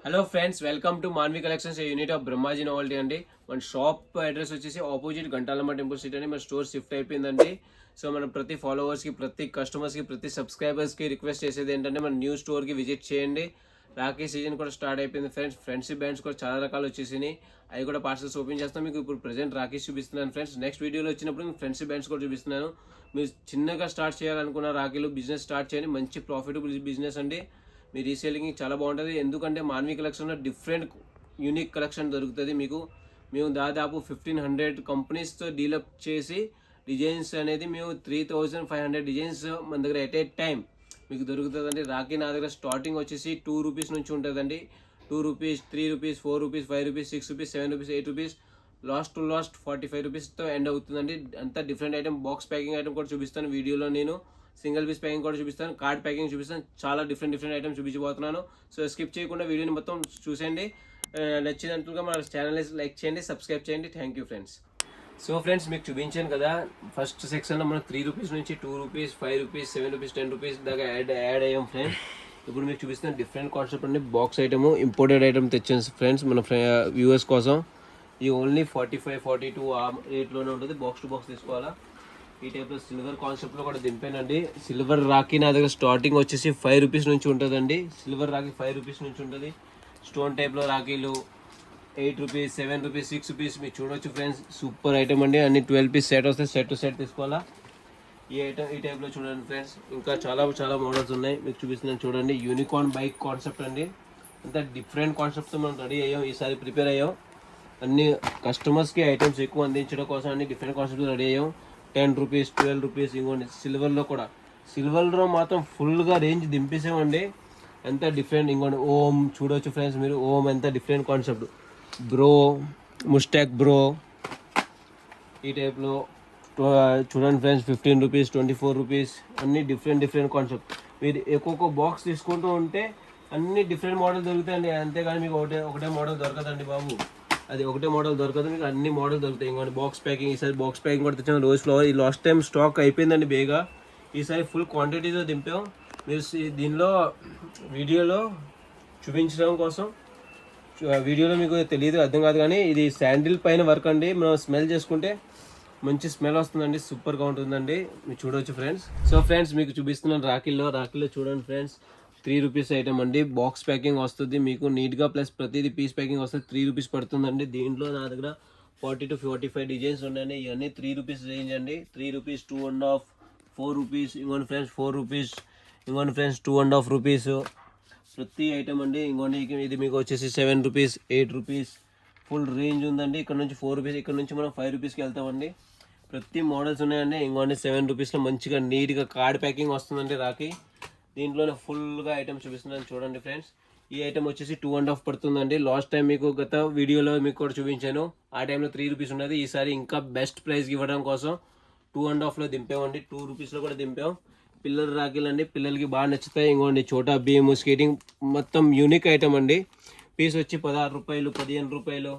Hello friends, welcome to Manvi collections, unit of Brahmaji novelty అండి. మన shop address వచ్చేసి opposite Gantalamma temple street అని మన స్టోర్ షిఫ్ట్ అయిపోయిందండి. సో మనం ప్రతి ఫాలోవర్స్కి, ప్రతి కస్టమర్స్కి, ప్రతి సబ్స్క్రైబర్స్కి రిక్వెస్ట్ చేసేది ఏంటంటే మన న్యూ స్టోర్కి విజిట్ చేయండి. రాఖీ సీజన్ కూడా స్టార్ట్ అయిపోయింది ఫ్రెండ్స్. ఫ్రెండ్షిప్ బ్యాండ్స్ కూడా చాలా రకాలు వచ్చేసినాయి. అవి కూడా పార్సల్స్ ఓపెన్ చేస్తాం. మీకు ఇప్పుడు ప్రెసెంట్ రాఖీస్ చూపిస్తున్నాను ఫ్రెండ్స్. నెక్స్ట్ వీడియోలో వచ్చినప్పుడు మీకు ఫ్రెండ్షిప్ బ్యాండ్స్ కూడా చూపిస్తున్నాను. మీరు చిన్నగా స్టార్ట్ చేయాలనుకున్న రాఖీలు బిజినెస్ స్టార్ట్ చేయండి. మంచి ప్రాఫిటబుల్ బిజినెస్ అండి. మీ రీసేలింగ్ చాలా బాగుంటుంది. ఎందుకంటే మాన్వి కలెక్షన్లో డిఫరెంట్ యూనిక్ కలెక్షన్ దొరుకుతుంది మీకు. మేము దాదాపు 1500 కంపెనీస్తో డీలప్ చేసి డిజైన్స్ అనేది మేము 3500 డిజైన్స్ మన దగ్గర ఎట్ ఏ టైం మీకు దొరుకుతుందండి. రాఖీ నా దగ్గర స్టార్టింగ్ వచ్చేసి 2 రూపీస్ నుంచి ఉంటుందండి. 2 rupees, 3 rupees, 4 rupees, 5 rupees, 6 rupees, 7 rupees, 8 rupees, last 45 రూపీస్తో ఎండ్ అవుతుందండి. అంతా different item. Box packing item కూడా చూపిస్తాను వీడియోలో. నేను సింగిల్ పీస్ ప్యాకింగ్ కూడా చూపిస్తాను, కార్డ్ ప్యాకింగ్ చూపిస్తాను. చాలా డిఫరెంట్ ఐటమ్స్ చూపించబోతున్నాను. సో స్కిప్ చేయకుండా వీడియోని మొత్తం చూసేయండి. నచ్చినట్లుగా మన ఛానల్ని లైక్ చేయండి, సబ్స్క్రైబ్ చేయండి. Thank you friends. So friends, మీకు చూపించాను కదా, ఫస్ట్ సెక్షన్లో మనం 3 రూపీస్ నుంచి 2 రూపీస్, 5 రూపీస్, 7 రూపీస్, 10 రూపీస్ దాకా యాడ్ అయ్యాం ఫ్రెండ్స్. ఇప్పుడు మీకు చూపిస్తున్న డిఫరెంట్ కాన్సెప్ట్ అండి. బాక్స్ ఐటమ్, ఇంపోర్టెడ్ ఐటమ్ తెచ్చాను ఫ్రెండ్స్ మన వ్యూవర్స్ కోసం. ఈ ఓన్లీ 45, 42 ఆ రేట్లోనే ఉంటుంది. బాక్స్ టు బాక్స్ తీసుకోవాలా. ఈ టైప్లో సిల్వర్ కాన్సెప్ట్లో కూడా దింపానండి. సిల్వర్ రాఖీ నా దగ్గర స్టార్టింగ్ వచ్చేసి 5 రూపీస్ నుంచి ఉంటుందండి. సిల్వర్ రాఖీ 5 రూపీస్ నుంచి ఉంటుంది. స్టోన్ టైప్లో రాఖీలు 8 రూపీస్, 7 రూపీస్, 6 రూపీస్ మీరు చూడవచ్చు ఫ్రెండ్స్. సూపర్ ఐటమ్ అండి. అన్ని 12 పీస్ సెట్ వస్తే సెట్ టు సెట్ తీసుకోవాలా. ఈ టైప్లో చూడండి ఫ్రెండ్స్. ఇంకా చాలా మోడల్స్ ఉన్నాయి, మీకు చూపిస్తున్నాను చూడండి. యూనికార్న్ బైక్ కాన్సెప్ట్ అండి. అంతా డిఫరెంట్ కాన్సెప్ట్తో మనం రెడీ అయ్యాం, ఈసారి ప్రిపేర్ అయ్యాం. అన్ని కస్టమర్స్కి ఐటమ్స్ ఎక్కువ అందించడం కోసం అన్ని డిఫరెంట్ కాన్సెప్ట్ రెడీ అయ్యాం. 10 రూపీస్, 12 రూపీస్. ఇంకోండి సిల్వర్లో కూడా, సిల్వర్లో మాత్రం ఫుల్గా రేంజ్ దింపేసామండి. ఎంత డిఫరెంట్. ఇంకోండి ఓం చూడవచ్చు ఫ్రెండ్స్ మీరు. ఓం ఎంత డిఫరెంట్ కాన్సెప్ట్. బ్రో, ముస్టాక్ బ్రో ఈ టైప్లో చూడండి ఫ్రెండ్స్. 15 rupees, 24 rupees. అన్ని డిఫరెంట్ కాన్సెప్ట్. మీరు ఒక్కొక్క బాక్స్ తీసుకుంటూ ఉంటే అన్ని డిఫరెంట్ మోడల్ దొరుకుతాయండి. అంతేగాని మీకు ఒకటే మోడల్ దొరకదండి బాబు. అది ఒకటే మోడల్ దొరకదు, మీకు అన్ని మోడల్ దొరుకుతాయి. ఇంకోటి బాక్స్ ప్యాకింగ్. ఈసారి బాక్స్ ప్యాకింగ్ కూడా తెచ్చాం. Rose flower. ఈ లాస్ట్ టైం స్టాక్ అయిపోయిందండి బేగా. ఈసారి ఫుల్ క్వాంటిటీతో దింపాం. మీరు దీనిలో వీడియోలో చూపించడం కోసం, వీడియోలో మీకు తెలియదు, అర్థం కాదు, కానీ ఇది శాండిల్ పైన వర్క్ అండి. మనం స్మెల్ చేసుకుంటే మంచి స్మెల్ వస్తుందండి. సూపర్గా ఉంటుందండి. మీరు చూడవచ్చు ఫ్రెండ్స్. సో ఫ్రెండ్స్, మీకు చూపిస్తున్నాను రాఖీల్లో చూడండి ఫ్రెండ్స్. 3 రూపీస్ ఐటమ్ అండి. బాక్స్ ప్యాకింగ్ వస్తుంది మీకు నీట్గా, ప్లస్ ప్రతిదీ పీస్ ప్యాకింగ్ వస్తుంది. 3 రూపీస్ పడుతుందండి. దీంట్లో నా దగ్గర 40 to 45 డిజైన్స్ ఉన్నాయండి. ఇవన్నీ 3 రూపీస్ రేంజ్ అండి. 3 రూపీస్, 2.5, 4 రూపీస్. ఇంకోటి ఫ్రెండ్స్ 4 రూపీస్. ఇంకోటి ఫ్రెండ్స్ 2.5 రూపీస్. ప్రతి ఐటమ్ అండి. ఇంకోటి ఇది మీకు వచ్చేసి 7 రూపీస్, 8 రూపీస్. ఫుల్ రేంజ్ ఉందండి. ఇక్కడ నుంచి 4 రూపీస్, ఇక్కడ నుంచి మనం 5 రూపీస్కి వెళ్తామండి. ప్రతి మోడల్స్ ఉన్నాయండి. ఇంకోటి 7 రూపీస్లో మంచిగా నీట్గా కార్డ్ ప్యాకింగ్ వస్తుందండి రాఖీ. దీంట్లోనే ఫుల్గా ఐటమ్స్ చూపిస్తున్నాను చూడండి ఫ్రెండ్స్. ఈ ఐటమ్ వచ్చేసి 2.5 పడుతుందండి. లాస్ట్ టైం మీకు గత వీడియోలో మీకు కూడా చూపించాను. ఆ టైంలో 3 రూపీస్ ఉన్నది. ఈసారి ఇంకా బెస్ట్ ప్రైస్కి ఇవ్వడం కోసం 2.5లో దింపామండి. 2 రూపీస్లో కూడా దింపాం. పిల్లల రాఖీలు అండి, పిల్లలకి బాగా నచ్చుతాయి. ఇంకోండి చోటా భీమ్ స్కేటింగ్ మొత్తం యూనిక్ ఐటమ్ అండి. పీస్ వచ్చి 16 రూపాయలు, 15 రూపాయలు.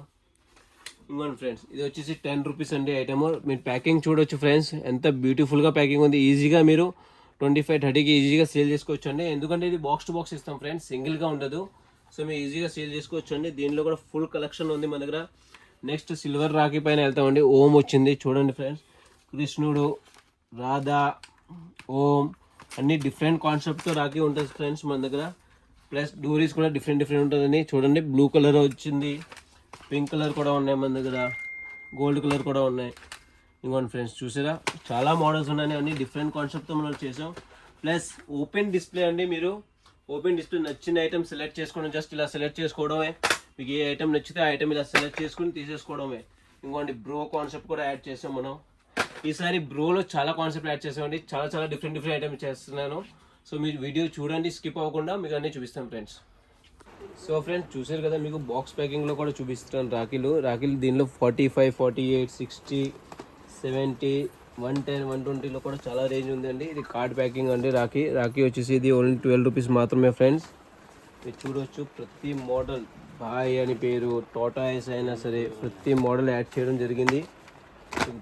ఇంకోండి ఫ్రెండ్స్, ఇది వచ్చేసి 10 రూపీస్ అండి ఐటమ్. మీరు ప్యాకింగ్ చూడవచ్చు ఫ్రెండ్స్, ఎంత బ్యూటిఫుల్గా ప్యాకింగ్ ఉంది. ఈజీగా మీరు 25-30కి ఈజీగా సేల్ చేసుకోవచ్చు అండి. ఎందుకంటే ఇది బాక్స్ టు బాక్స్ ఇస్తాం ఫ్రెండ్స్, సింగిల్గా ఉండదు. సో మీరు ఈజీగా సేల్ చేసుకోవచ్చు అండి. దీనిలో కూడా ఫుల్ కలెక్షన్ ఉంది మన దగ్గర. నెక్స్ట్ సిల్వర్ రాఖీ పైన వెళ్తామండి. ఓం వచ్చింది చూడండి ఫ్రెండ్స్. కృష్ణుడు, రాధా, ఓం అన్ని డిఫరెంట్ కాన్సెప్ట్తో రాఖీ ఉంటుంది ఫ్రెండ్స్ మన దగ్గర. ప్లస్ డోరీస్ కూడా డిఫరెంట్ ఉంటుందండి. చూడండి బ్లూ కలర్ వచ్చింది, పింక్ కలర్ కూడా ఉన్నాయి మన దగ్గర, గోల్డ్ కలర్ కూడా ఉన్నాయి. ఇంకోండి ఫ్రెండ్స్ చూసారా, చాలా మోడల్స్ ఉన్నాయి. అన్ని డిఫరెంట్ కాన్సెప్ట్తో మనం చేసాం. ప్లస్ ఓపెన్ డిస్ప్లే అండి. మీరు ఓపెన్ డిస్ప్లే నచ్చిన ఐటమ్ సెలెక్ట్ చేసుకోవడం, జస్ట్ ఇలా సెలెక్ట్ చేసుకోవడమే. మీకు ఏ ఐటమ్ నచ్చితే ఆ ఐటమ్ ఇలా సెలెక్ట్ చేసుకుని తీసేసుకోవడమే. ఇంకోండి బ్రో కాన్సెప్ట్ కూడా యాడ్ చేసాం మనం. ఈసారి బ్రోలో చాలా కాన్సెప్ట్ యాడ్ చేసామండి. చాలా డిఫరెంట్ ఐటమ్ చేస్తున్నాను. సో మీరు వీడియో చూడండి, స్కిప్ అవ్వకుండా మీకు అన్నీ చూపిస్తాం ఫ్రెండ్స్. సో ఫ్రెండ్స్ చూసారు కదా, మీకు బాక్స్ ప్యాకింగ్లో కూడా చూపిస్తాను రాఖీలు. దీనిలో 45, 48, 60, 70, 110, 120లో కూడా చాలా రేంజ్ ఉందండి. ఇది కార్డ్ ప్యాకింగ్ అండి. రాఖీ వచ్చేసి ఇది ఓన్లీ 12 రూపీస్ మాత్రమే ఫ్రెండ్స్. మీరు చూడవచ్చు ప్రతి మోడల్, బాయ్ అని పేరు, టోటాయిస్ అయినా సరే ప్రతి మోడల్ యాడ్ చేయడం జరిగింది.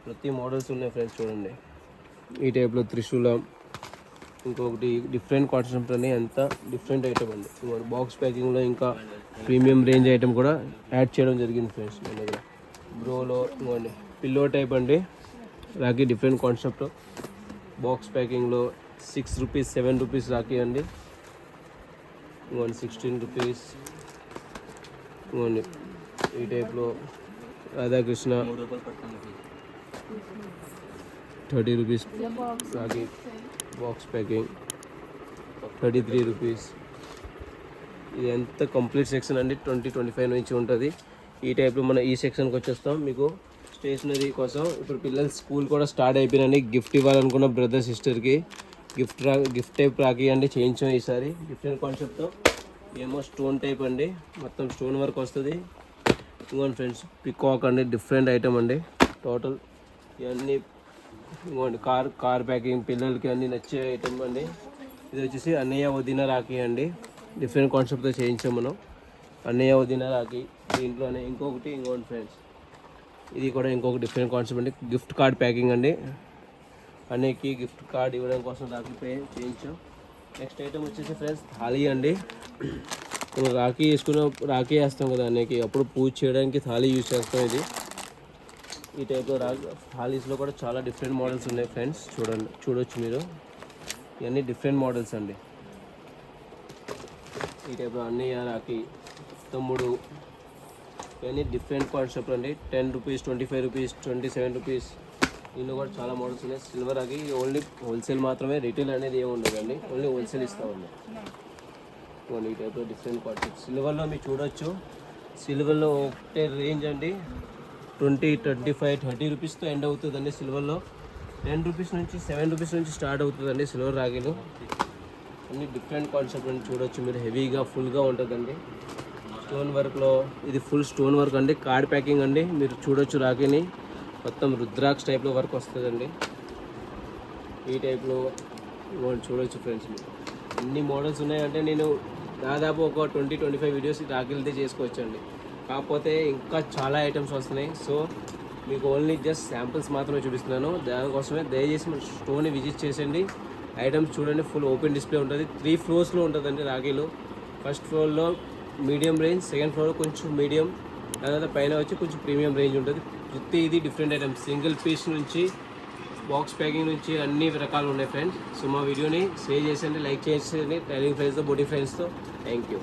ప్రతి మోడల్స్ ఉన్నాయి ఫ్రెండ్స్. చూడండి ఈ టైప్లో త్రిశూలం, ఇంకొకటి డిఫరెంట్ కాన్సెప్ట్ అని ఎంత డిఫరెంట్ ఐటమ్ అండి. బాక్స్ ప్యాకింగ్లో ఇంకా ప్రీమియం రేంజ్ ఐటమ్ కూడా యాడ్ చేయడం జరిగింది ఫ్రెండ్స్ మన దగ్గర. బ్రోలో ఇంకోండి పిల్లో టైప్ అండి, రాఖీ డిఫరెంట్ కాన్సెప్ట్. బాక్స్ ప్యాకింగ్లో 6 రూపీస్ 7 రూపీస్ రాఖీ అండి. ఇంకోండి 16 రూపీస్. ఇంకోండి ఈ టైప్లో Radhakrishna 30 rupees rakhi box packing 33 rupees. ఇది ఎంత కంప్లీట్ సెక్షన్ అండి, 20-25 నుంచి ఉంటుంది. ఈ టైప్లో మనం ఈ సెక్షన్కి వచ్చేస్తాం. మీకు స్టేషనరీ కోసం ఇప్పుడు పిల్లలు స్కూల్ కూడా స్టార్ట్ అయిపోయినండి. గిఫ్ట్ ఇవ్వాలనుకున్న బ్రదర్ సిస్టర్కి గిఫ్ట్ టైప్ రాఖీ అండి చేయించాం ఈసారి డిఫరెంట్ కాన్సెప్ట్తో. ఏమో స్టోన్ టైప్ అండి, మొత్తం స్టోన్ వర్క్ వస్తుంది. ఇంకోండి ఫ్రెండ్స్ పికాక్ అండి, డిఫరెంట్ ఐటమ్ అండి టోటల్. ఇవన్నీ ఇంకోండి కార్ ప్యాకింగ్ పిల్లలకి అన్నీ నచ్చే ఐటమ్ అండి. ఇది వచ్చేసి అన్నయ్య వదిన రాఖీ అండి, డిఫరెంట్ కాన్సెప్ట్తో చేయించాం మనం. అన్నయ్య వదిన రాఖీ దీంట్లోనే. ఇంకోండి ఫ్రెండ్స్ ఇది కూడా ఇంకొక డిఫరెంట్ కాన్సెప్ట్ అండి, గిఫ్ట్ కార్డ్ ప్యాకింగ్ అండి. అన్నయ్యకి గిఫ్ట్ కార్డ్ ఇవ్వడం కోసం రాఖీ చేయించాం. నెక్స్ట్ ఐటమ్ వచ్చేసి ఫ్రెండ్స్ థాలీ అండి. మనం రాఖీ రాఖీ వేస్తాం కదా అన్నయ్యకి, అప్పుడు పూజ చేయడానికి థాలీ యూజ్ చేస్తాం. ఇది ఈ టైప్లో థాలీస్లో కూడా చాలా డిఫరెంట్ మోడల్స్ ఉన్నాయి ఫ్రెండ్స్. చూడొచ్చు మీరు, ఇవన్నీ డిఫరెంట్ మోడల్స్ అండి. ఈ టైప్లో అన్నయ్య రాఖీ తమ్ముడు ఇవన్నీ డిఫరెంట్ కాన్సెప్ట్ అండి. 10 రూపీస్ 25 రూపీస్ 27 రూపీస్. ఇందులో కూడా చాలా మోడల్స్ ఉన్నాయి. సిల్వర్ రాఖీ ఓన్లీ హోల్సేల్ మాత్రమే, రిటైల్ అనేది ఏమి ఉండదండి, ఓన్లీ హోల్సేల్ ఇస్తామండి. ఈ టైప్లో డిఫరెంట్ కాన్సెప్ట్. సిల్వర్లో మీరు చూడొచ్చు, సిల్వర్లో ఒకటే రేంజ్ అండి 20, 25, 30 రూపీస్తో ఎండ్ అవుతుందండి. సిల్వర్లో 10 రూపీస్ నుంచి 7 రూపీస్ నుంచి స్టార్ట్ అవుతుందండి సిల్వర్ రాఖీలు. అన్ని డిఫరెంట్ కాన్సెప్ట్ అని చూడొచ్చు మీరు, హెవీగా ఫుల్గా ఉంటుందండి. స్టోన్ వర్క్లో ఇది ఫుల్ స్టోన్ వర్క్ అండి, కార్డ్ ప్యాకింగ్ అండి. మీరు చూడొచ్చు రాఖీని మొత్తం రుద్రాక్ష టైప్లో వర్క్ వస్తుందండి. ఈ టైప్లో చూడొచ్చు ఫ్రెండ్స్. మీరు ఎన్ని మోడల్స్ ఉన్నాయంటే నేను దాదాపు ఒక 20-25 వీడియోస్ రాఖీలతో చేసుకోవచ్చు అండి. కాకపోతే ఇంకా చాలా ఐటమ్స్ వస్తున్నాయి. సో మీకు ఓన్లీ జస్ట్ శాంపిల్స్ మాత్రమే చూపిస్తున్నాను. దానికోసమే దయచేసి మన స్టోర్ని విజిట్ చేసేయండి. ఐటమ్స్ చూడండి, ఫుల్ ఓపెన్ డిస్ప్లే ఉంటుంది. 3 ఫ్లోర్స్లో ఉంటుందండి రాఖీలు. ఫస్ట్ ఫ్లోర్లో మీడియం రేంజ్, సెకండ్ ఫ్లోర్లో కొంచెం మీడియం, తర్వాత పైన వచ్చి కొంచెం ప్రీమియం రేంజ్ ఉంటుంది. ప్రతి ఇది డిఫరెంట్ ఐటమ్స్, సింగిల్ పీస్ నుంచి బాక్స్ ప్యాకింగ్ నుంచి అన్ని రకాలు ఉన్నాయి ఫ్రెండ్స్. సో మా వీడియోని షేర్ చేసేయండి, లైక్ చేసేయండి, టైలింగ్ ఫ్రెండ్స్తో, బోడీ ఫ్రెండ్స్తో. Thank you.